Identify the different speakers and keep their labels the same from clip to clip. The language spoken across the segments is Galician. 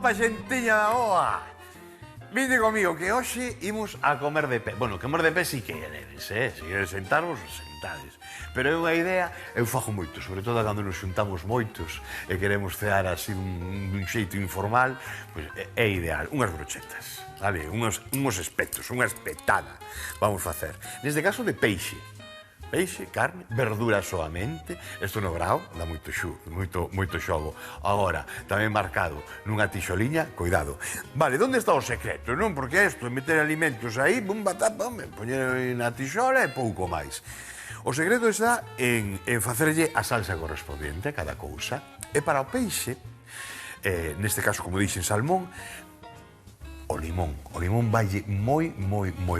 Speaker 1: Opa, xentiña da boa! Vinde comigo que hoxe imos a comer de pé. Bueno, comer de pé si queredes, Si queredes sentarvos, sentades. Pero é unha idea, eu fago moito, sobre todo cando nos xuntamos moitos e queremos cear así dun xeito informal, pois é ideal. Unhas brochetas, vale? Uns espetos, unha espetada vamos facer. Neste caso de peixe. Peixe, carne, verdura soamente. Isto no grao dá moito xogo. Agora, tamén marcado nunha tixoliña, cuidado. Vale, onde está o secreto, non? Porque isto, meter alimentos aí, bum, batapa, poñer na tixola e pouco máis. O secreto está en facerlle a salsa correspondiente a cada cousa. E para o peixe, neste caso, como dixen, salmón, o limón vaille moi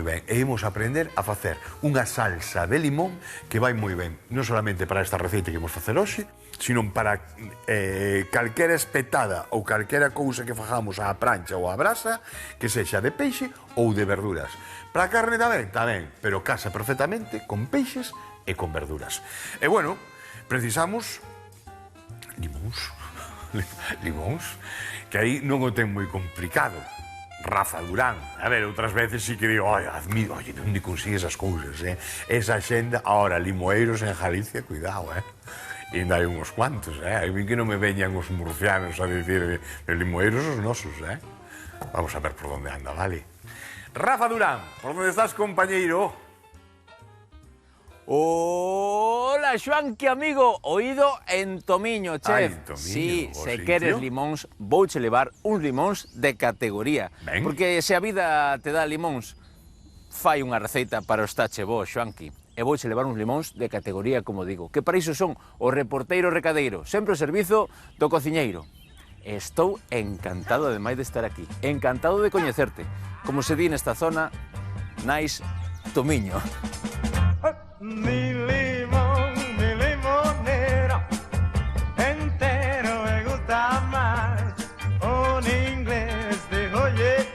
Speaker 1: ben. E imos aprender a facer unha salsa de limón que vai moi ben, non solamente para esta receita que imos facer hoxe, sino para calquera espetada ou calquera cousa que fajamos á prancha ou á brasa, que sexa de peixe ou de verduras. Para a carne tamén, pero casa perfectamente con peixes e con verduras. E bueno, precisamos limóns, que aí non o ten moi complicado. Rafa Durán. A ver, outras veces sí que digo, admiro, onde consigues as cousas, Esa xenda, ahora, limoeiros en Galicia, cuidado, E ainda hai uns cuantos, A mí que non me veñan os murcianos a dicir, limoeiros os nosos, Vamos a ver por onde anda, vale? Rafa Durán, por onde estás, compañeiro?
Speaker 2: Hola, Xoanqui, amigo, oído en Tomiño, chef.
Speaker 1: En Tomiño,
Speaker 2: sí, se
Speaker 1: sitio.
Speaker 2: queres limóns, vouche levar uns limóns de categoría.
Speaker 1: Ben.
Speaker 2: Porque se a vida te dá limóns, fai unha receita para os tache bo, Xoanqui. E vouche levar uns limóns de categoría, como digo, que para iso son o reporteiro recadeiro, sempre o servizo do cociñeiro. Estou encantado, ademais de estar aquí, encantado de coñecerte. Como se di nesta zona, Nais Tomiño.
Speaker 3: Mi limón, mi limonero, entero me gusta más. Un inglés dijo oye,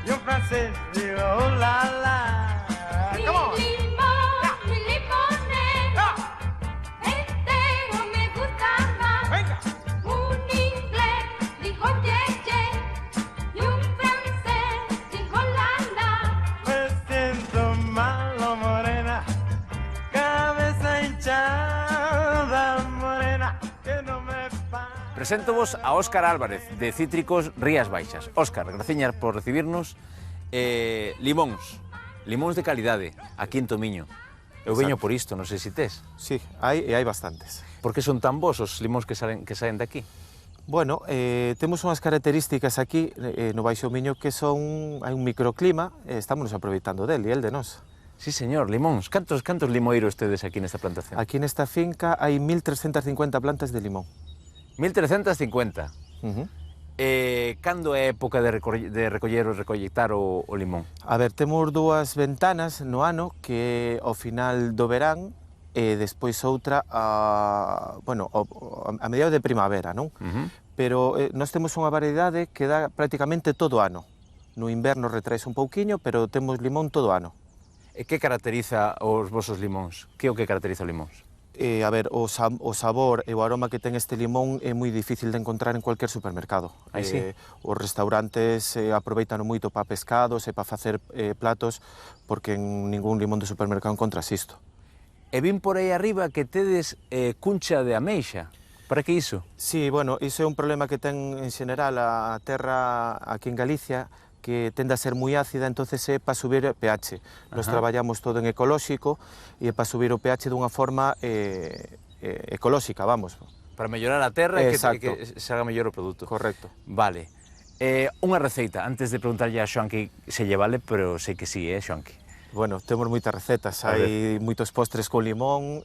Speaker 3: y un francés dijo oh la la.
Speaker 4: Mi limón, mi limonero, entero me gusta más.
Speaker 3: Venga.
Speaker 4: Un inglés dijo ye, y un francés dijo la la.
Speaker 3: Me siento malo, morena, cabeza hinchada, morena, que no me pasa.
Speaker 2: Preséntovos a Óscar Álvarez, de Cítricos Rías Baixas. Óscar, graciñas por recibirnos. Limóns de calidade, aquí en Tomiño. Eu veño por isto, non sei se tes.
Speaker 5: Sí, hai bastantes.
Speaker 2: Por que son tan bons os limóns que saen daqui?
Speaker 5: Bueno, temos unhas características aquí no Baixo Miño que hai un microclima e estamos aproveitando del e el de nós.
Speaker 2: Sí, señor, limóns. Cantos limoeiros tedes aquí nesta plantación?
Speaker 5: Aquí nesta finca hai 1350 plantas de limón.
Speaker 2: 1350. Cando é época de recoller ou recollectar o limón?
Speaker 5: A ver, temos dúas ventanas no ano, que ao final do verán e despois outra a mediados de primavera, non? Pero nós temos unha variedade que dá prácticamente todo o ano. No inverno retraes un pouquiño, pero temos limón todo o ano.
Speaker 2: E que caracteriza os vosos limóns? Que é o que caracteriza os limóns?
Speaker 5: A ver, o sabor e o aroma que ten este limón é moi difícil de encontrar en cualquier supermercado.
Speaker 2: Aí sí.
Speaker 5: Os restaurantes aproveitan moito para pescados e para facer platos, porque en ningún limón de supermercado encontras isto.
Speaker 2: E vin por aí arriba que tedes cuncha de ameixa. Para que iso?
Speaker 5: Sí, bueno, iso é un problema que ten en xeral a terra aquí en Galicia, que tende a ser moi ácida, entonces é para subir o pH. Nos traballamos todo en ecolóxico e é para subir o pH dunha forma ecolóxica, vamos.
Speaker 2: Para mellorar a terra e que se haga mellor o produto.
Speaker 5: Correcto.
Speaker 2: Vale. Unha receita, antes de preguntarlle a Xoanqui se lle vale, pero sei que sí, Xoanqui?
Speaker 5: Bueno, temos moitas recetas, hai moitos postres con limón,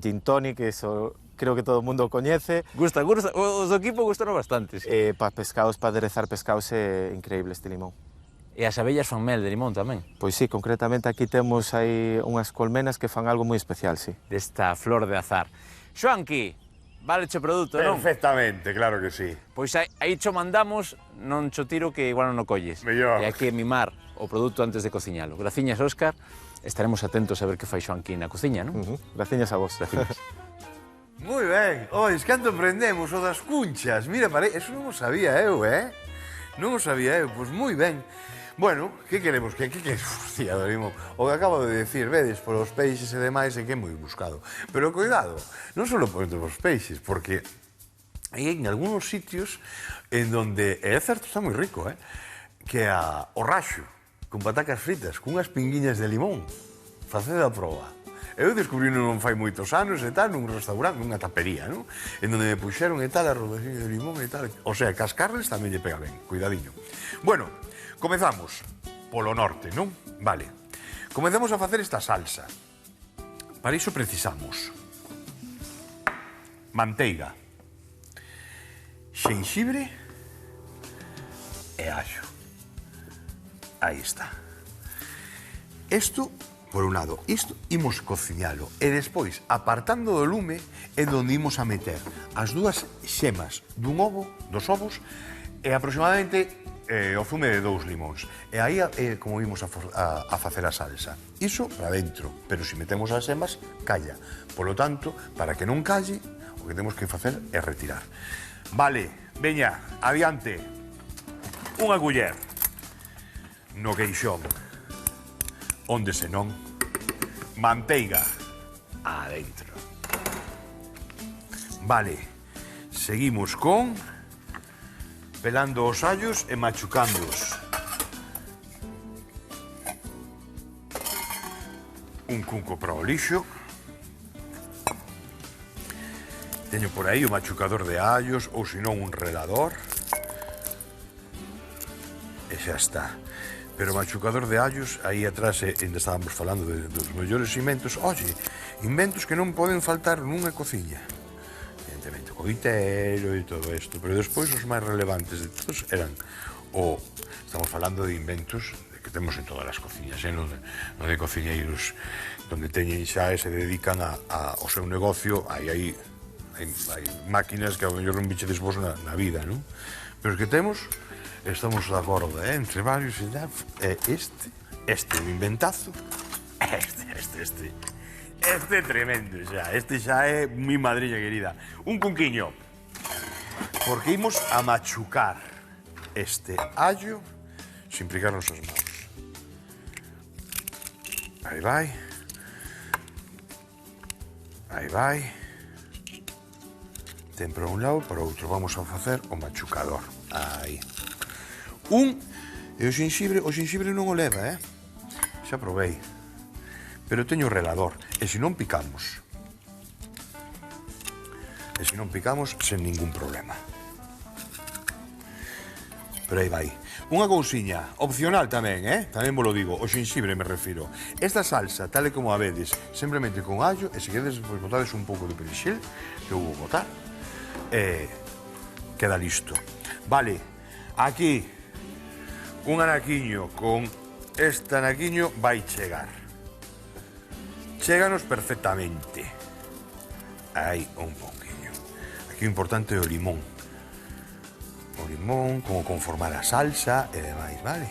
Speaker 5: gin tonic, eso creo que todo o mundo o coñece.
Speaker 2: Gusta, os do equipo gustaron bastante. Sí.
Speaker 5: Para pescados, para aderezar pescados é increíble este limón.
Speaker 2: E as abellas fan mel de limón tamén?
Speaker 5: Pois sí, concretamente aquí temos aí unhas colmenas que fan algo moi especial, sí.
Speaker 2: Desta flor de azar. Xoanqui, vale cho produto, non?
Speaker 1: Perfectamente, claro que sí.
Speaker 2: Pois aí cho mandamos, non cho tiro que igual non o colles.
Speaker 1: Mellor.
Speaker 2: E hai que mimar o produto antes de cociñalo. Graciñas, Óscar. Estaremos atentos a ver que fai Xoanqui na cociña, non?
Speaker 5: Graciñas a vos.
Speaker 2: Graciñas.
Speaker 1: Moi ben. Ois, canto aprendemos o das cunchas. Mira, eso non o sabía eu, Non o sabía eu, pois moi ben. Bueno, que queremos? Que hostia, o que acabo de decir, vedes, polos peixes e demais, é que é moi buscado. Pero cuidado, non só por os peixes, porque hai en algúns sitios en donde, é certo, está moi rico, que o raxo, con patacas fritas, cunhas pinguiñas de limón, facede a proba. Eu descubrí non fai moitos anos e tal, nun restaurante, nunha tapería, non? En donde me puxeron e tal, a rodaxiña de limón e tal. O sea, que as carnes tamén lle pega ben, cuidadiño. Bueno, comezamos polo norte, non? Vale. Comezamos a facer esta salsa. Para iso precisamos manteiga, xenxibre e allo. Aí está. Isto, por un lado, isto imos cociñalo e despois, apartando do lume, é donde imos a meter as dúas xemas dun ovo, dos ovos, e aproximadamente o zume de 2 limóns. E aí é como imos a facer a salsa. Iso para dentro, pero se metemos as xemas, calla. Polo tanto, para que non calle, o que temos que facer é retirar. Vale, veña, adiante. Unha culler no queixón, onde senón manteiga adentro. Vale, seguimos con pelando os allos e machucándoos. Un cunco para o lixo. Teño por aí o machucador de allos ou senón un relador. E xa está. Pero o machucador de allos, aí atrás, ainda estábamos falando dos mellores inventos. Oye, inventos que non poden faltar nunha cociña. Evidentemente, o coitero e todo isto. Pero despois os máis relevantes de todos eran estamos falando de inventos que temos en todas as cociñas, non de cociñeiros donde teñen xa e se dedican ao seu negocio. Hai máquinas que ao mellor non bichedes vos na vida, non? Pero os que temos, estamos de acordo, entre varios e tal, este un inventazo, este é tremendo xa, este xa é mi madriña querida. Un cunquiño, porque imos a machucar este allo sin prigarnos as mãos. Aí vai. Aí vai. Ten para un lado, para outro. Vamos a facer o machucador. Aí. E o xenxibre non o leva, xa probei. Pero teño o relador. E se non picamos. Sen ningún problema. Pero aí vai. Unha cousiña, opcional tamén, Tamén vos lo digo, o xenxibre me refiro. Esta salsa, tal e como a vedes, simplemente con allo, e se quedes, pois, botades un pouco de perixel, que eu vou botar, queda listo. Vale, aquí, un anaquiño con este anaquiño vai chegar. Chéganos perfectamente. Aí, un pouquiño. Aquí o importante é o limón. O limón, como conformar a salsa e demais, vale?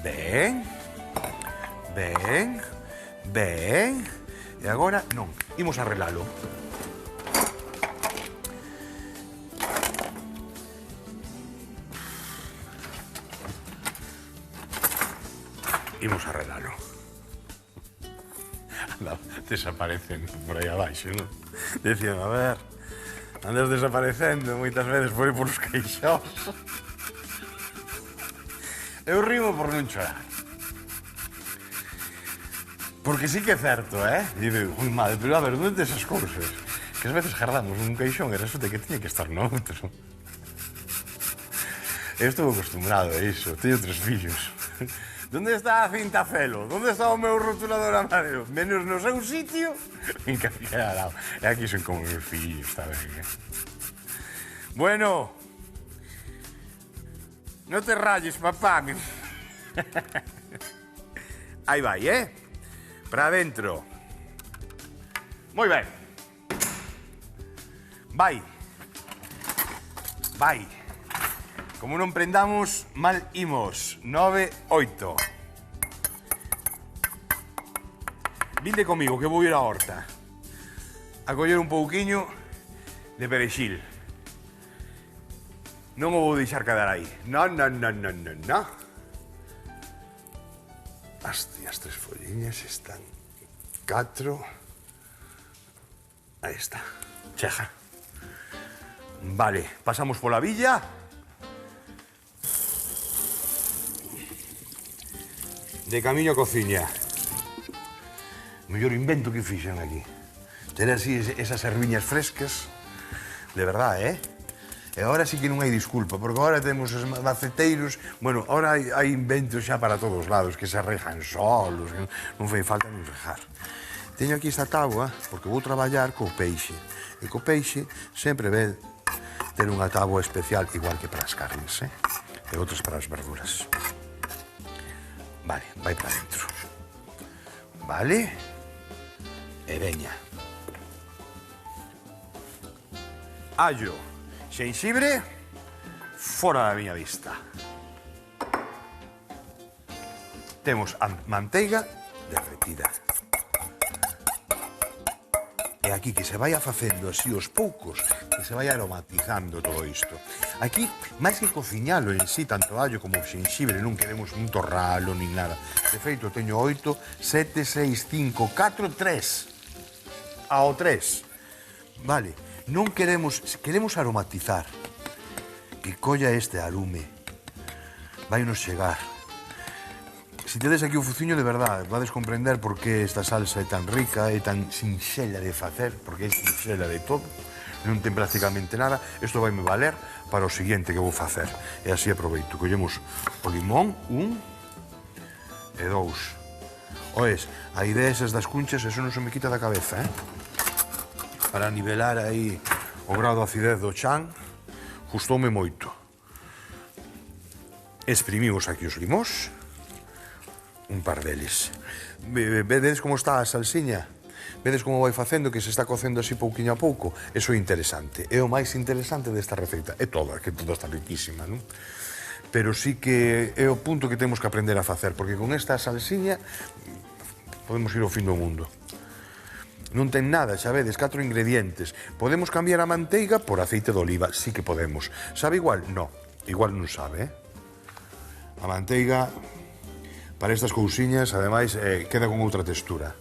Speaker 1: Ben. E agora, non, imos a relalo. Imos a relalo. Desaparecen por aí abaixo, non? Decían, a ver, andas desaparecendo moitas veces por aí por os queixós. Eu rimo por non chorar. Porque sí que é certo, Digo, ui, madre, pero a ver, onde esas cousas? Que ás veces jardamos un queixón e resulta que tiña que estar no outro. Eu estou acostumbrado a iso, teño 3 fillos. Donde está a cinta celo? Donde está o meu rotulador amarelo? Menos no seu sitio, en calquera lado. E aquí son como meus fillos, está ben, Bueno, non te rayes, papá. Aí vai, Para adentro. Moi ben. Vai. Como non prendamos, mal imos. 9, 8. vinde comigo que vou ir á horta a coller un pouquiño de perexil. Non o vou deixar quedar aí. No. As tres folliñas están 4. Aí está. Cheja. Vale, pasamos pola villa. De camiño a cociña. O mellor invento que fixen aquí. Ter así esas erviñas frescas. De verdade, E agora sí que non hai disculpa, porque agora temos os maceteiros, bueno, agora hai inventos xa para todos lados, que se arrejan solos, que non fai falta nin rejar. Teño aquí esta táboa, porque vou traballar co peixe, e co peixe sempre ve ter unha táboa especial, igual que para as carnes, e outras para as verduras. Vale, vai para dentro. Vale, e veña. Allo, xenxibre, fora da miña vista. Temos a manteiga derretida. E aquí que se vaya facendo así aos poucos, que se vaya aromatizando todo isto. Aquí, máis que cociñalo en sí, tanto allo como xenxibre, non queremos nin torralo, nin nada. De feito, teño 8, 7, 6, 5, 4, 3. Ao 3. Vale. Non queremos aromatizar. Que colla este alume. Vai nos chegar. Se tedes aquí o fuciño de verdade, vades comprender por que esta salsa é tan rica, é tan sinxela de facer, porque é sinxela de todo. Non ten prácticamente nada. Isto vai me valer para o seguinte que vou facer. E así aproveito. Collemos o limón, 1 e 2. Oes, a idea esas das cunchas, eso non se me quita da cabeza, Para nivelar aí o grado de acidez do chan, gustoume moito. Exprimimos aquí os limóns, un par deles. Vedes como está a salsiña? Vedes como vai facendo, que se está cocendo así pouquiño a pouco? Eso é interesante. É o máis interesante desta receita. É toda, que toda está riquísima, non? Pero sí que é o punto que temos que aprender a facer, porque con esta salsiña podemos ir ao fin do mundo. Non ten nada, xa vedes, 4 ingredientes. Podemos cambiar a manteiga por aceite de oliva, sí que podemos. Sabe igual? No, igual non sabe, A manteiga, para estas cousiñas, ademais, queda con outra textura.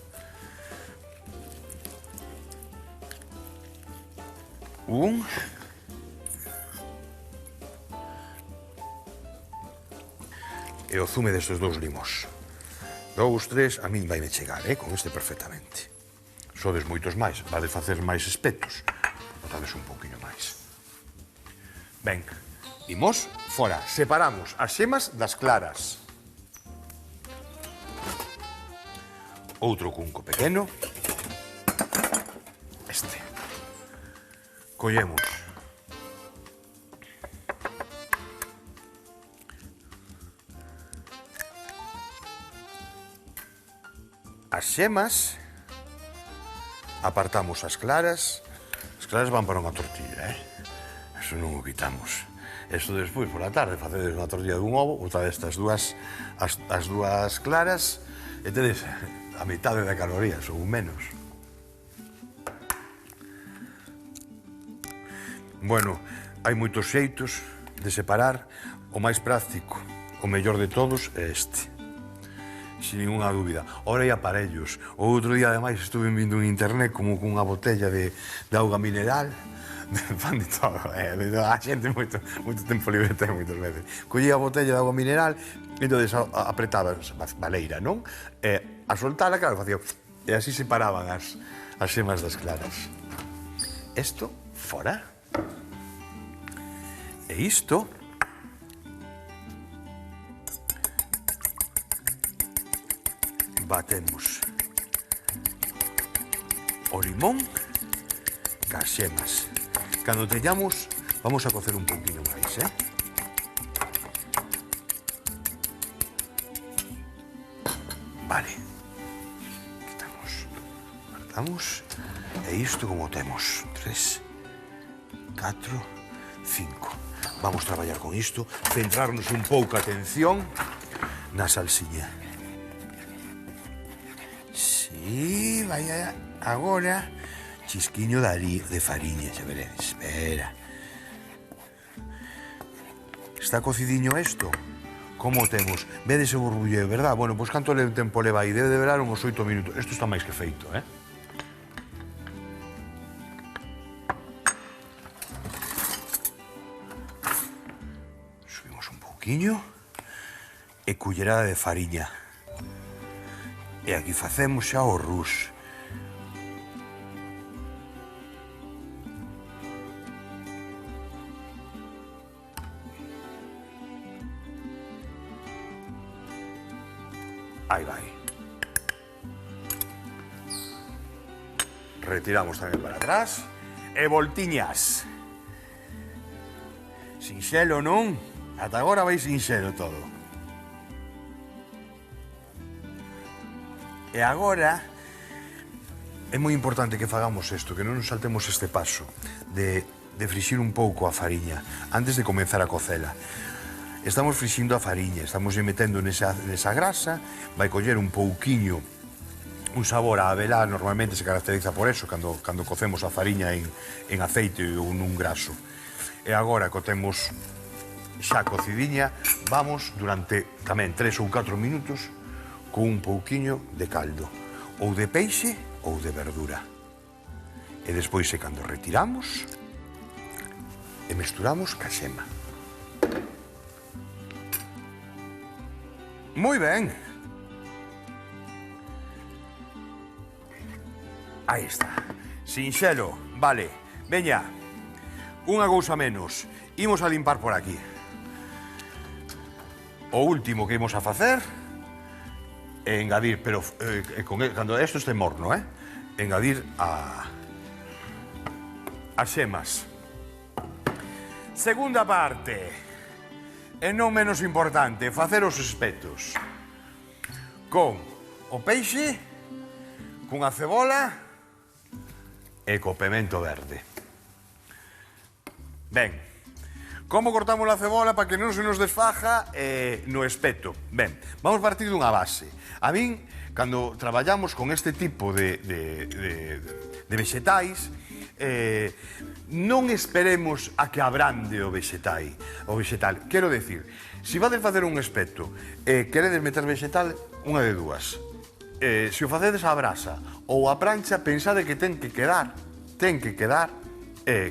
Speaker 1: E o zume destes 2 limos. 2, 3, a min vai me chegar, con este perfectamente. Sodes moitos máis, vades facer máis espetos, botades un pouquiño máis. Ben, imos fora, separamos as xemas das claras. Outro cunco pequeno. Este. Collemos as xemas, apartamos as claras van para unha tortilla, Eso non o quitamos. Eso despois, pola tarde, facedes unha tortilla dun ovo, outra destas as dúas claras, e tedes a metade da calorías, ou menos. Bueno, hai moitos xeitos de separar. O máis práctico, o mellor de todos, é este. Sin ninguna dúbida. Ora hai aparellos. O outro día, ademais, estuve vindo en internet como cunha botella de auga mineral. Fan de todo, A xente moito tempo libre ten moitas veces. Collía a botella de auga mineral e entón apretaba a baleira, non? E a soltala, claro, facía... E así separaban as xemas das claras. Isto, fora. E isto... batemos o limón cas xemas. Cando teñamos, vamos a cocer un pouquinho máis, Vale. Quitamos, guardamos. E isto como temos. 3, 4, 5. Vamos traballar con isto, centrarnos un pouco a atención na salsiña. Sí. vai agora chisquiño de fariña, xa veredes. Espera. Está cocidiño isto? Como temos? Vedes o burbulleo, verdad? Bueno, pois canto tempo leva aí? Debe de verar uns 8 minutos. Isto está máis que feito, eh? Subimos un pouquiño e cullerada de fariña. E aquí facemos xa o rus. Aí vai. Retiramos tamén para atrás. E voltiñas. Sinxelo, non? Ata agora vai sinxelo todo. E agora é moi importante que fagamos isto, que non nos saltemos este paso de frixir un pouco a fariña antes de comenzar a cocela. Estamos frixindo a fariña, estamos metendo nesa grasa, vai coller un pouquiño, un sabor a abelá, normalmente se caracteriza por eso, cando cocemos a fariña en aceite ou nun graso. E agora que temos xa cocidiña, vamos durante tamén 3 ou 4 minutos con un pouquiño de caldo, ou de peixe ou de verdura. E despois, cando retiramos, e mesturamos ca xema. Moi ben. Aí está. Sinxelo, vale. Veña, unha cousa menos. Imos a limpar por aquí. O último que imos a facer é engadir, pero cando isto este morno, engadir as xemas. Segunda parte. E non menos importante, facer os espetos. Con o peixe, cunha cebola e co pemento verde. Ben, como cortamos a cebola para que non se nos desfaja no espeto? Ben, vamos partir dunha base. A min, cando traballamos con este tipo de vexetais, non esperemos a que abrande o vexetal. Quero decir, se vades facer un espeto e queredes meter vexetal, unha de dúas. Se o facedes á brasa ou á prancha, pensade que ten que quedar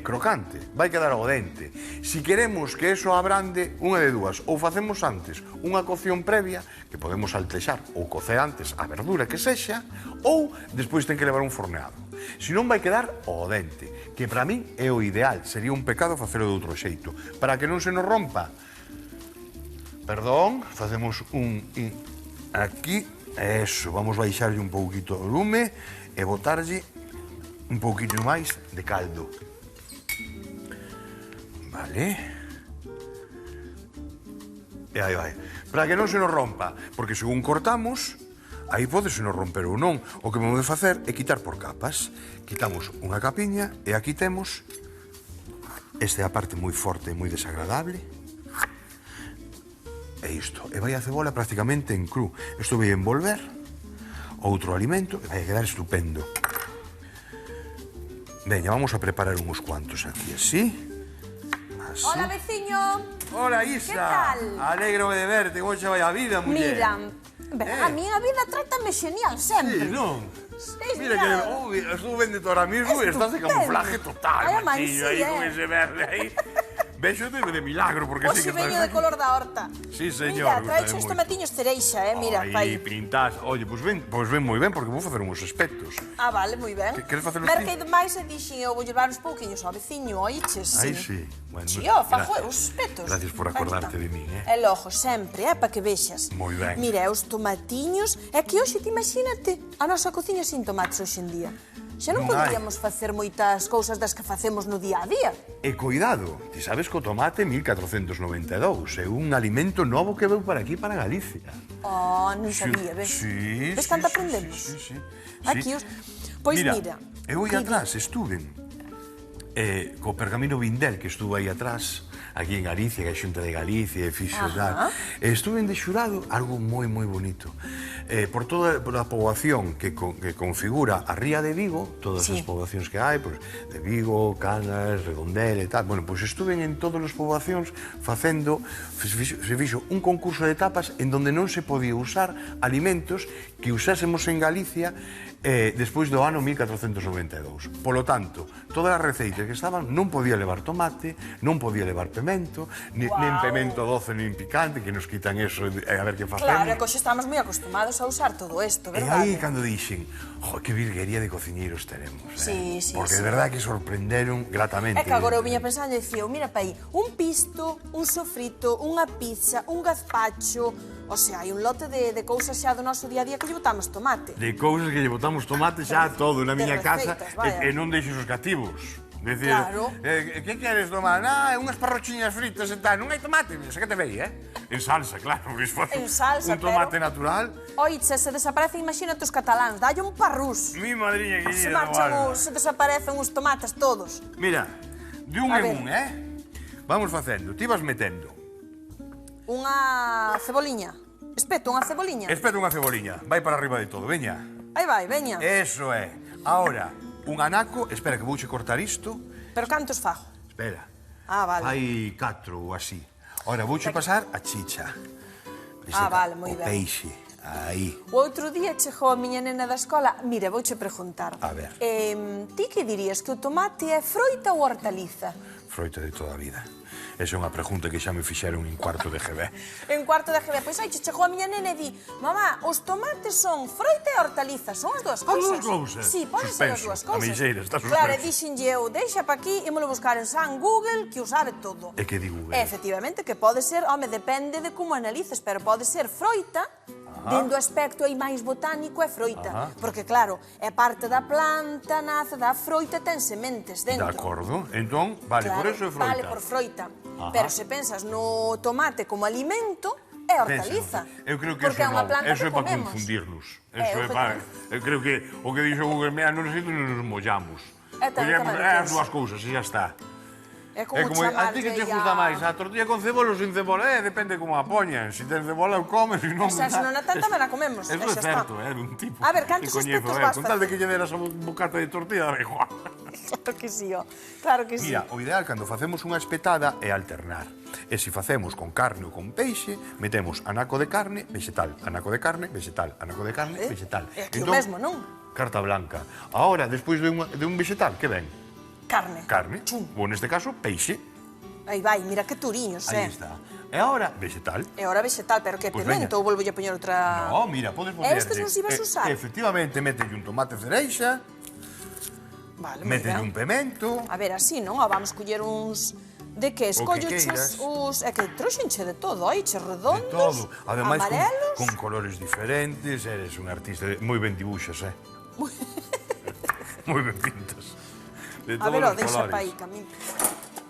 Speaker 1: crocante, vai quedar ao dente. Si queremos que eso abrande, unha de dúas, ou facemos antes unha cocción previa, que podemos saltexar ou cocer antes a verdura que sexa, ou despois ten que levar un forneado. Si non vai quedar ao dente, que para min é o ideal, sería un pecado facelo de outro xeito, para que non se nos rompa. Perdón, facemos un aquí, eso, vamos baixarlle un pouquito o lume e botarlle un pouquinho máis de caldo. Vale. E aí vai. Para que non se nos rompa, porque según cortamos, aí pode se nos romper ou non. O que vamos a facer é quitar por capas. Quitamos unha capiña e aquí temos esta é a parte moi forte e moi desagradable. E isto. E vai a cebola prácticamente en cru. Isto vai envolver outro alimento e vai a quedar estupendo. Veña, vamos a preparar uns cuantos aquí, así. Así.
Speaker 6: Hola, veciño.
Speaker 1: Hola, Isa.
Speaker 6: Que tal?
Speaker 1: Alégrome de verte, como xa vai a vida, muller.
Speaker 6: Mira, a miña vida trátame xenial sempre.
Speaker 1: Sí, non?
Speaker 6: Sí,
Speaker 1: Mira que estuvo vendo ahora mismo e estás de camuflaje total,
Speaker 6: Ai,
Speaker 1: machiño, aí
Speaker 6: sí,
Speaker 1: con ese verde aí. Véxote de milagro, porque sí
Speaker 6: Oxe
Speaker 1: que
Speaker 6: veño de color da horta.
Speaker 1: Sí, señor.
Speaker 6: Mira, traecho os tomatiños cereixa, mira,
Speaker 1: Aí,
Speaker 6: pai.
Speaker 1: pintas. Oye, pois ven moi ben, porque vou facer uns espetos.
Speaker 6: Ah, vale, moi ben.
Speaker 1: Queres facelos
Speaker 6: Merquei
Speaker 1: ti?
Speaker 6: demais e dixen, eu vou llevar uns pouquiños ao veciño, oiches?
Speaker 1: Aí sí. Bueno,
Speaker 6: Sí, fago os espetos.
Speaker 1: Gracias por acordarte de min,
Speaker 6: E logo, sempre, para que vexas.
Speaker 1: Moi ben.
Speaker 6: Mira, os tomatiños, é que hoxe, te imagínate, a nosa cociña sin tomates hoxe en día. Xa non
Speaker 1: Non hai.
Speaker 6: poderíamos facer moitas cousas das que facemos no día a día.
Speaker 1: E cuidado, ti sabes que o tomate 1492 é un alimento novo que veu para aquí, para Galicia.
Speaker 6: Oh, non sabía, ves?
Speaker 1: Sí,
Speaker 6: Ves cando aprendemos?
Speaker 1: Sí.
Speaker 6: Aquí os... Pois mira,
Speaker 1: eu aí atrás estuve co pergamino Vindel que estuvo aí atrás aquí en Galicia, que é a Xunta de Galicia, e fixo tal. Estuve de xurado, algo moi bonito. Por toda a poboación que configura a Ría de Vigo, todas as poboacións que hai, pues, de Vigo, Cangas, Redondela e tal. Bueno, pois estuve en todas as poboacións facendo, se fixo un concurso de tapas en donde non se podía usar alimentos que usásemos en Galicia despois do ano 1492. Polo tanto, todas as receitas que estaban non podía levar tomate, non podía levar pemento, nin pemento doce, nin picante, que nos quitan eso a ver que facemos.
Speaker 6: Claro, que hoxe estamos moi acostumados a usar todo isto,
Speaker 1: E
Speaker 6: verdade?
Speaker 1: aí, cando dixen, que virguería de cociñeiros tenemos,
Speaker 6: Sí, sí,
Speaker 1: porque
Speaker 6: sí.
Speaker 1: de verdade que sorprenderon gratamente.
Speaker 6: É que agora eu viña pensando e dicía, mira pa aí, un pisto, un sofrito, unha pizza, un gazpacho, o sea, hai un lote de cousas xa do noso día a día que lle botamos tomate.
Speaker 1: De cousas que lle botamos tomate xa todo na miña casa
Speaker 6: receitas, vaya.
Speaker 1: e non deixes os cativos. Decir,
Speaker 6: Claro.
Speaker 1: Que queres tomar? Unhas parrochiñas fritas e tal, non hai tomate, xa que te vei, En salsa, claro, porque se fose
Speaker 6: En salsa,
Speaker 1: un tomate
Speaker 6: pero-
Speaker 1: natural.
Speaker 6: Oiche, se desaparecen, imagínate os cataláns, dalle un parrús.
Speaker 1: Mi madriña
Speaker 6: Se
Speaker 1: querida,
Speaker 6: marchan
Speaker 1: guarda.
Speaker 6: se desaparecen os tomates todos.
Speaker 1: Mira, de un
Speaker 6: A
Speaker 1: en
Speaker 6: ver.
Speaker 1: un, Vamos facendo, ti vas metendo.
Speaker 6: Unha ceboliña. Espeto, unha ceboliña.
Speaker 1: Espeta unha ceboliña, vai para arriba de todo, veña.
Speaker 6: Aí vai, veña.
Speaker 1: Eso é. Ahora, un anaco, espera que vouche cortar isto.
Speaker 6: Pero cantos fago?
Speaker 1: Espera.
Speaker 6: Ah, vale.
Speaker 1: Hai 4 ou así. Ahora vouche pasar a chicha.
Speaker 6: Vale, moi
Speaker 1: o
Speaker 6: ben.
Speaker 1: peixe. Aí.
Speaker 6: O outro día chegou a miña nena da escola. Mira, vouche preguntar.
Speaker 1: A ver.
Speaker 6: Ti que dirías, que o tomate é froita ou hortaliza?
Speaker 1: Froita de toda a vida. Esa é unha pregunta que xa me fixeron en cuarto de GB.
Speaker 6: En cuarto de GB, pois aí chegou a miña nena e di, mamá, os tomates son froita e hortaliza, son as dúas cousas.
Speaker 1: As dúas cousas?
Speaker 6: Sí, poden ser as
Speaker 1: Suspenso.
Speaker 6: dúas
Speaker 1: A
Speaker 6: cousas.
Speaker 1: meixeira está
Speaker 6: Claro, e
Speaker 1: suspenso.
Speaker 6: dixenlle eu, deixa pa aquí e molo buscar en San Google, que o sabe todo.
Speaker 1: E que di Google?
Speaker 6: Efectivamente, que pode ser, home, depende de como analices, pero pode ser froita, dentro do aspecto aí máis botánico é froita. Porque, claro, é parte da planta, nace da froita, ten sementes
Speaker 1: De
Speaker 6: dentro.
Speaker 1: acordo. Entón, vale,
Speaker 6: Claro,
Speaker 1: por eso é froita.
Speaker 6: Vale, por froita. Pero se pensas no tomate como alimento, é hortaliza.
Speaker 1: Eu creo que
Speaker 6: porque
Speaker 1: eso
Speaker 6: é unha
Speaker 1: non.
Speaker 6: planta
Speaker 1: Eso
Speaker 6: que
Speaker 1: é para
Speaker 6: comemos.
Speaker 1: confundirnos.
Speaker 6: É,
Speaker 1: Eso
Speaker 6: eu
Speaker 1: é para...
Speaker 6: creo
Speaker 1: Eu creo que o que dixo Google, mira, non sei, nos mollamos.
Speaker 6: tamén
Speaker 1: Collemos
Speaker 6: tamén
Speaker 1: as
Speaker 6: penso.
Speaker 1: dúas cousas e xa está.
Speaker 6: É
Speaker 1: É
Speaker 6: como
Speaker 1: como, a ti que te
Speaker 6: chamarlle
Speaker 1: gusta máis, a tortilla con cebola ou sin cebola? Depende como a poñan. Se ten cebola, o comes, se non...
Speaker 6: O sea, se non a tan, tamén a comemos,
Speaker 1: Eso
Speaker 6: e
Speaker 1: é
Speaker 6: xa está.
Speaker 1: certo, de un tipo.
Speaker 6: A ver, cantos
Speaker 1: que coñezo,
Speaker 6: aspectos vas
Speaker 1: con tal de
Speaker 6: facer?
Speaker 1: que lle deras a bocata de tortilla, da igual.
Speaker 6: Claro que sí, claro que sí.
Speaker 1: Mira, o ideal cando facemos unha espetada é alternar. E se facemos con carne ou con peixe, metemos anaco de carne, vegetal, anaco de carne, vegetal, anaco de carne, vegetal.
Speaker 6: É aquí o mesmo, non?
Speaker 1: Carta blanca. Ahora, despois de un vegetal, que ven?
Speaker 6: Carne.
Speaker 1: Carne.
Speaker 6: Chum.
Speaker 1: Ou neste caso, peixe.
Speaker 6: Aí vai, mira que turiños,
Speaker 1: Aí está. E agora, vegetal.
Speaker 6: É hora vegetal, pero que
Speaker 1: Pois
Speaker 6: pimento ou volvo a poñer outra...
Speaker 1: No, mira, podes poner...
Speaker 6: Estes nos ibas a usar?
Speaker 1: Efectivamente, mételle un tomate cereixa,
Speaker 6: Vale, moi
Speaker 1: mételle
Speaker 6: ben.
Speaker 1: un pemento...
Speaker 6: A ver, así, non? Vamos coller uns... De que? Escollo
Speaker 1: queiras.
Speaker 6: os... É que trouxenche de todo, oiche,
Speaker 1: De
Speaker 6: redondos,
Speaker 1: todo. Ademais,
Speaker 6: amarelos...
Speaker 1: con colores diferentes, eres un artista, moi ben dibuixas, moi ben pintas. De
Speaker 6: A
Speaker 1: todos
Speaker 6: ver,
Speaker 1: os
Speaker 6: deixa
Speaker 1: colores.
Speaker 6: pa aí, Camín.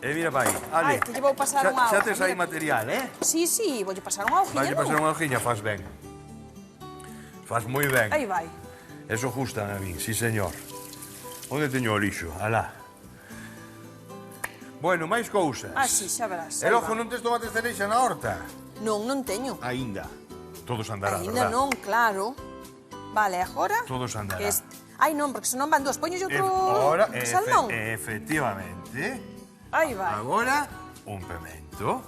Speaker 1: Mira pa aí, ale.
Speaker 6: Ai, que lle vou pasar unha
Speaker 1: Xa
Speaker 6: hoja,
Speaker 1: tes aí
Speaker 6: mira.
Speaker 1: material,
Speaker 6: Sí, sí, voulle pasar unha hojilla,
Speaker 1: Vai pasar
Speaker 6: non?
Speaker 1: unha hojiña, faz ben. Faz moi ben.
Speaker 6: Aí vai.
Speaker 1: Eso gusta a mí, sí señor. Onde teño o lixo? Alá. Bueno, máis cousas.
Speaker 6: Ah, sí, xa verás.
Speaker 1: E
Speaker 6: aí
Speaker 1: logo
Speaker 6: va.
Speaker 1: non tes tomates cereixa na horta?
Speaker 6: Non, non teño.
Speaker 1: Aínda. Todos andarán,
Speaker 6: Ainda
Speaker 1: verdad?
Speaker 6: non, claro. Vale, agora...
Speaker 1: Todos andarán.
Speaker 6: Ai, non, porque senón van dúas. Poñolle outro
Speaker 1: Ahora,
Speaker 6: salmón.
Speaker 1: efectivamente.
Speaker 6: Aí vai.
Speaker 1: Agora, un pemento.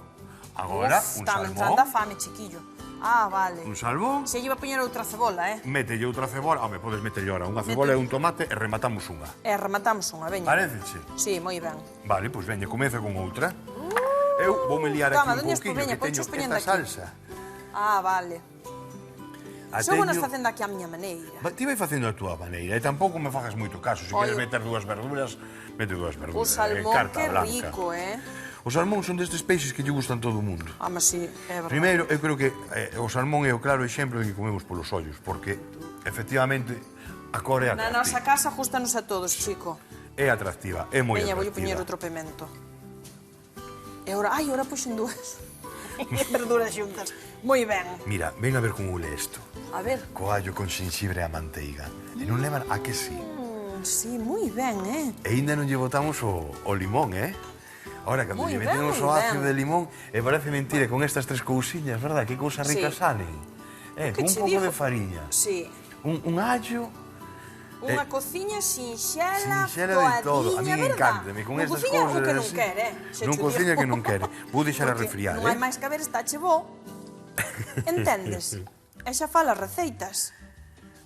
Speaker 1: Agora,
Speaker 6: Uf,
Speaker 1: un
Speaker 6: está me entrando
Speaker 1: salmón.
Speaker 6: a fame, chiquillo. Ah, vale.
Speaker 1: Un salmón.
Speaker 6: Se lle iba a poñer outra cebola,
Speaker 1: Mételle outra cebola. Home, podes meterlle ahora unha cebola e un tomate e rematamos unha.
Speaker 6: E rematamos unha, veña.
Speaker 1: Paréceche?
Speaker 6: Sí, moi ben.
Speaker 1: Vale, pois veña, comeza con outra. Eu voume liar
Speaker 6: Toma,
Speaker 1: aquí un
Speaker 6: doña
Speaker 1: pouquiño,
Speaker 6: Escobeña,
Speaker 1: que teño
Speaker 6: ponchos poñendo
Speaker 1: esta
Speaker 6: aquí.
Speaker 1: salsa.
Speaker 6: Ah, vale.
Speaker 1: A
Speaker 6: Só vou nos
Speaker 1: teño-
Speaker 6: facendo aquí a miña maneira.
Speaker 1: Ti vai facendo a túa maneira e tampouco me fagas moito caso. Se
Speaker 6: Ollo.
Speaker 1: queres meter dúas verduras, mete dúas
Speaker 6: O
Speaker 1: verduras.
Speaker 6: salmón,
Speaker 1: carta
Speaker 6: que
Speaker 1: blanca.
Speaker 6: rico,
Speaker 1: Os salmón son destes peixes que lle gustan todo o mundo.
Speaker 6: Ah, mas sí, é verdade.
Speaker 1: Primeiro, eu creo que o salmón é o claro exemplo de que comemos polos ollos, porque, efectivamente, a cor é
Speaker 6: Na nosa
Speaker 1: atractiva.
Speaker 6: casa gustanos a todos, chico.
Speaker 1: É atractiva, é moi
Speaker 6: Veña, voulle
Speaker 1: atractiva.
Speaker 6: poñer outro pemento. E ora, ai, ora puxen dúas. Verduras xuntas. Moi ben.
Speaker 1: Mira, ven a ver como ule isto.
Speaker 6: A ver.
Speaker 1: Co allo con xenxibre e a manteiga. E non levan a que sí.
Speaker 6: Sí, moi ben,
Speaker 1: E ainda non lle botamos o limón, Ahora, cando
Speaker 6: Moi
Speaker 1: lle
Speaker 6: ben,
Speaker 1: metemos o
Speaker 6: moi
Speaker 1: ácido
Speaker 6: ben.
Speaker 1: de limón, e parece mentira, con estas tres cousiñas, verdad? Que cousas
Speaker 6: Sí.
Speaker 1: ricas salen.
Speaker 6: Que
Speaker 1: Un
Speaker 6: che
Speaker 1: pouco
Speaker 6: digo?
Speaker 1: de fariña,
Speaker 6: Sí.
Speaker 1: un allo,
Speaker 6: Unha cociña sinxela,
Speaker 1: sinxela de todo. A mí me
Speaker 6: verdad?
Speaker 1: encanta, con
Speaker 6: Non
Speaker 1: estas
Speaker 6: cociña o
Speaker 1: cousas
Speaker 6: que non
Speaker 1: así.
Speaker 6: quere, se
Speaker 1: Non
Speaker 6: cho
Speaker 1: cociña
Speaker 6: digo.
Speaker 1: que non quere. Vou deixar a
Speaker 6: Porque
Speaker 1: refriar,
Speaker 6: non hai máis que ver, está che bo. Entendes? E xa fala receitas.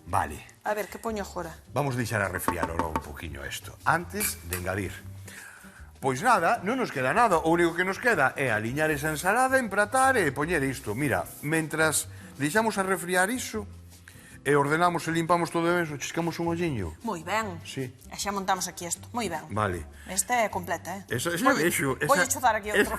Speaker 1: Vale.
Speaker 6: A ver, que poño agora?
Speaker 1: Vamos deixar a refriar ora un poquinho isto, antes de engadir. Pois nada, non nos queda nada. O único que nos queda é aliñar esa ensalada, empratar e poñer isto. Mira, mentras deixamos a refriar iso, e ordenamos e limpamos todo eso, chiscamos un olliño.
Speaker 6: Moi ben.
Speaker 1: Sí.
Speaker 6: E xa montamos aquí isto. Moi ben.
Speaker 1: Vale.
Speaker 6: Esta é completa,
Speaker 1: Esa
Speaker 6: Voulle-
Speaker 1: vexo, esa-
Speaker 6: Voulle chuzar aquí outro.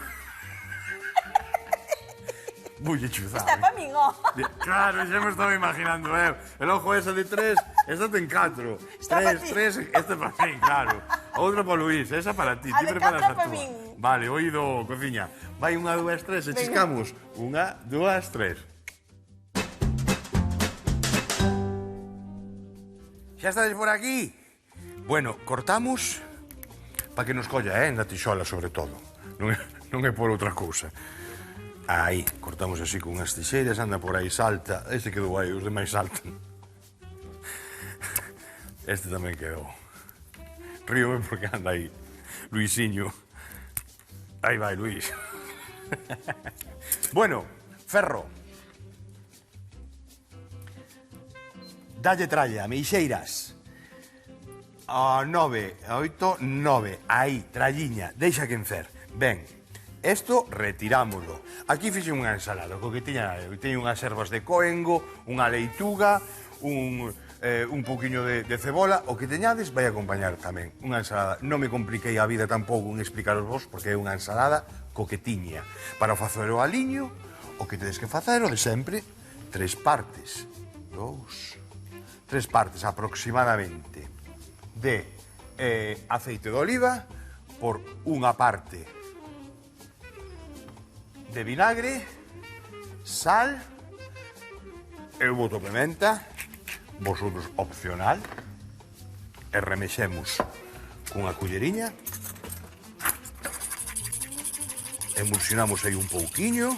Speaker 1: Voulle chuzar.
Speaker 6: Esta é pa min, ó.
Speaker 1: Claro, xa me estaba imaginando, El ojo ese de 3, esta ten 4.
Speaker 6: Está pa
Speaker 1: 3,
Speaker 6: ti.
Speaker 1: 3, esta para mí, claro. A outra para Luís, esa para ti.
Speaker 6: A
Speaker 1: Ti
Speaker 6: de
Speaker 1: preparas a
Speaker 6: catro pa
Speaker 1: túa.
Speaker 6: min.
Speaker 1: Vale, oído, cociña. Vai 1, 2, 3, e
Speaker 6: Venga.
Speaker 1: chiscamos. 1, 2, 3. Xa estades por aquí? Bueno, cortamos para que nos colla, na tixola sobre todo. Non é por outra cousa. Aí, cortamos así con unhas tixeiras, anda por aí, salta. Este quedou aí, os demais saltan. Este tamén quedou. Ríome porque anda aí. Luisiño. Aí vai, Luís. Bueno, ferro. Dalle tralla, meixeiras. A 9, a 8, 9. Aí, tralliña, deixa que encer. Ben, isto retirámoslo. Aquí fixen unha ensalada, co que teño unhas ervas de coengo, unha leituga, un poquinho de cebola, o que teñades vai acompañar tamén. Unha ensalada, non me compliquei a vida tampouco en explicaros vos, porque é unha ensalada coquetiña. Para facer o aliño, o que tedes que facer o de sempre, 3 partes. 3 partes aproximadamente de aceite de oliva por unha parte de vinagre, sal, eu boto pimenta, vosotros opcional, e remexemos cunha culleriña, emulsionamos aí un pouquiño,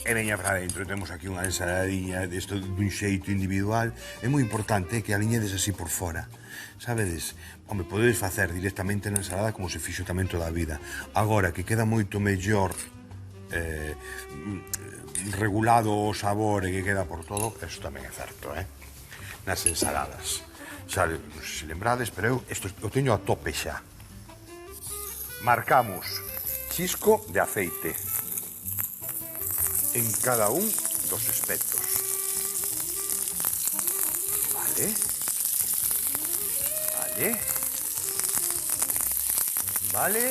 Speaker 1: e veña para dentro. Temos aquí unha ensaladiña desto dun xeito individual. É moi importante que aliñedes así por fora. Sabedes? Home, podedes facer directamente na ensalada como se fixo tamén toda a vida. Agora, que queda moito mellor regulado o sabor e que queda por todo, eso tamén é certo, nas ensaladas. Xa, non sei se lembrades, pero eu o teño a tope xa. Marcamos chisco de aceite en cada un dos espetos. Vale. Vale. Vale.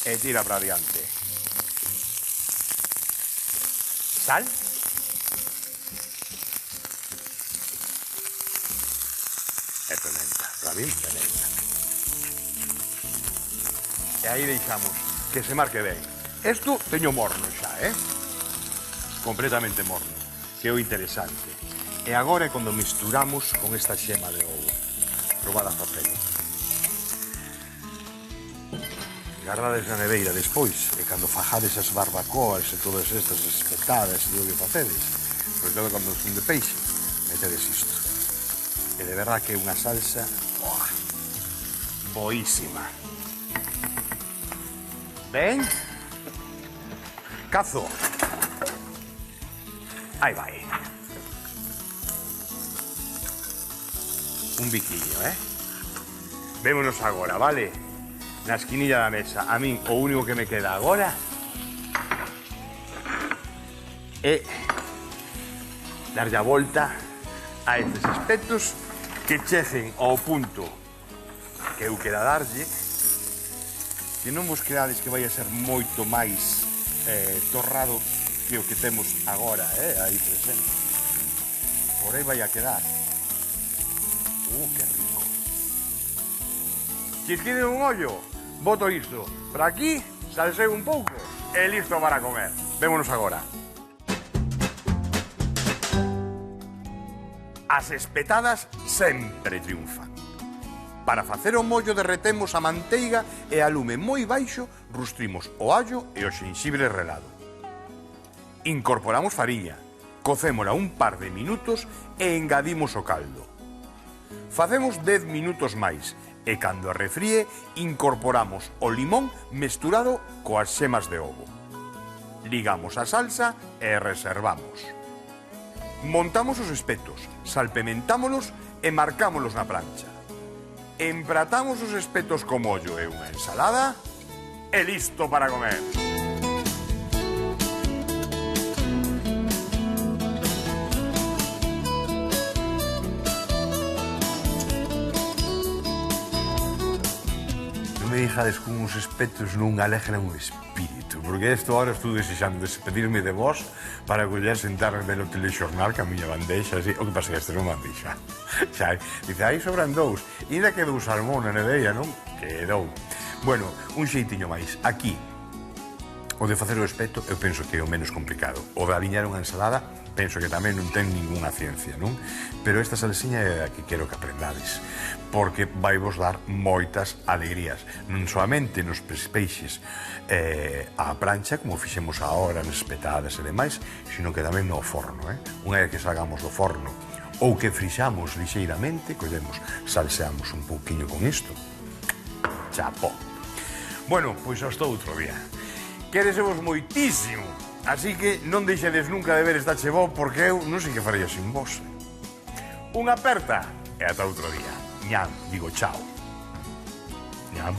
Speaker 1: E tira para adiante. Sal. E pimenta. Para mí, pimenta. E aí deixamos que se marque ben. Isto teño morno xa, completamente morno, que é o interesante. E agora é cando misturamos con esta xema de ovo. Probad a facelo. Gardades na neveira despois, e cando fajades as barbacoas e todas estas espetadas e todo o que facedes, sobre todo cando son de peixe, metedes isto. E de verdad que é unha salsa boísima. Ben? Cazo. Aí vai. Un biquiño, Vémonos agora, vale? Na esquinilla da mesa. A min, o único que me queda agora é darlle a volta a estes aspectos que cheguen ao punto que eu quera darlle, que non vos creades que vai a ser moito máis torrado que o que temos agora, aí presente. Por aí vai a quedar. Que rico. Chisquide un ollo, boto isto para aquí, salseo un pouco e listo para comer. Vémonos agora. As espetadas sempre triunfan. Para facer o mollo derretemos a manteiga e a lume moi baixo rustrimos o allo e o xenxibre relado. Incorporamos fariña, cocémola un par de minutos e engadimos o caldo. Facemos 10 minutos máis e cando arrefríe incorporamos o limón mesturado coas xemas de ovo. Ligamos a salsa e reservamos. Montamos os espetos, salpementámolos e marcámolos na plancha. Empratamos os espetos co mollo e unha ensalada e listo para comer. Non me dixades que uns espetos non alegran o espírito, porque isto ahora estou desexando despedirme de vos para coller sentarme ver o telexornal que a miña bandexa, así. O que pasa que este non bandexa. Xa, dice, aí sobran dous. E ainda quedou salmón na neveia, non? Quedou. Bueno, un xeitiño máis. Aquí, o de facer o espeto, eu penso que é o menos complicado. O de aliñar unha ensalada, penso que tamén non ten ninguna ciencia, non? Pero esta salsiña é a que quero que aprendades, porque vai vos dar moitas alegrías, non solamente nos peixes á prancha, como fixemos agora nas petadas e demais, sino que tamén no forno, Unha vez que salgamos do forno, ou que frixamos lixeiramente, collemos, salseamos un pouquiño con isto. Chapó. Bueno, pois hasta outro día. Queresemos moitísimo, así que non deixedes nunca de ver esta chevó, porque eu non sei que faría sin vos. Unha aperta e ata outro día. Ñam, digo chao. Ñam.